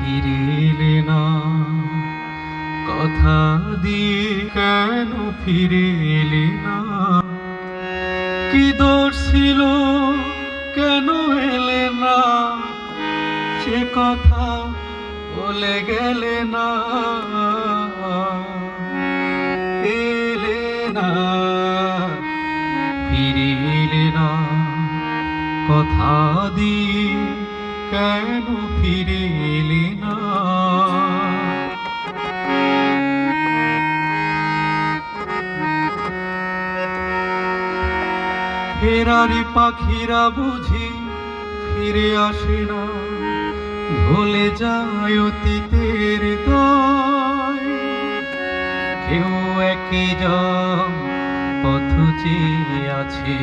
ফিরে এলে না, কথা দিয়ে কেন ফিরে এলে না? কি দোষ ছিল, কেন এলে না? সে কথা বলে গেলে না, এলে না, ফিরে এলে না, কথা দিয়ে কেন ফিরে এলে না? ফেরারি পাখিরা বুঝি ফিরে আসে না, ভুলে যায় অতীতের দায়। কেউ একে যাম পথ চেয়ে আছে,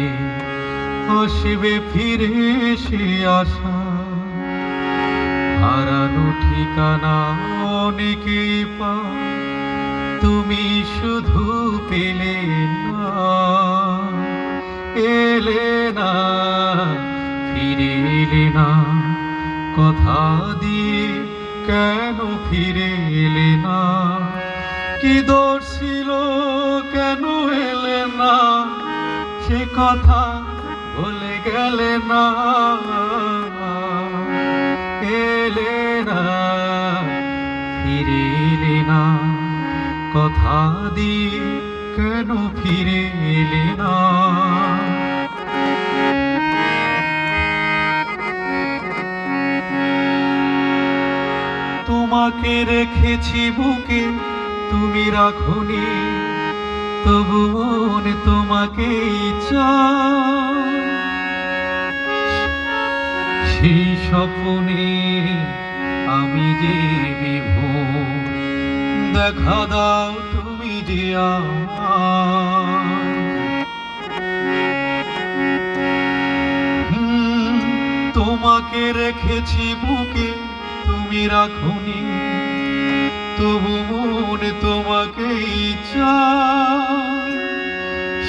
আসবে ফিরে সে আশা। হারানো ঠিকানা অনেকেই পায়, তুমি শুধু পেলে না, এলে না, ফিরে এলে না, কথা দিয়ে কেন ফিরে এলে না? কি দোষ ছিল, কেন এলে না? সে কথা বলে গেলে না, এলে না, ফিরে এলে না, কথা দিয়ে কেন ফিরে এলে না? তোমাকে রেখেছি বুকে, তুমি রাখোনি, তবু মন তোমাকেই চায়। সেই স্বপ্নে আমি যে বিভোর, দেখা দাও তুমি যে আমায়। তোমাকে রেখেছি বুকে, তুমি রাখোনি, তবু মন তোমাকেই চায়।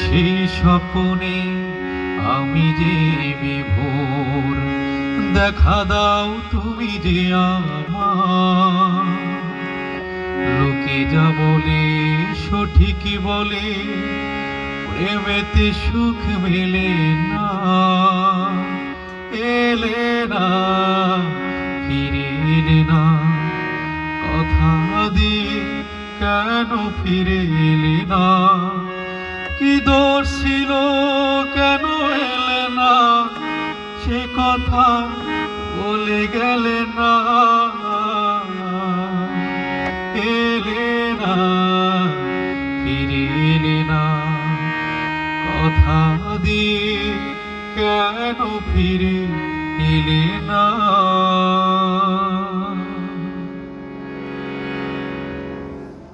সেই স্বপ্নে আমি যে বিভোর, দেখা দাও তুমি যে আমায়। লোকে যা বলে সঠিকই বলে, প্রেমেতে সুখ মেলে না, এলে না, ফিরে এলে না, কথা দিয়ে কেন ফিরে এলে না? কি দোষ ছিল, কেন এলে না? সে কথা বলে গেলে না, এলে না, ফিরে এলে না, কথা দিয়ে কেন ফিরে এলে না?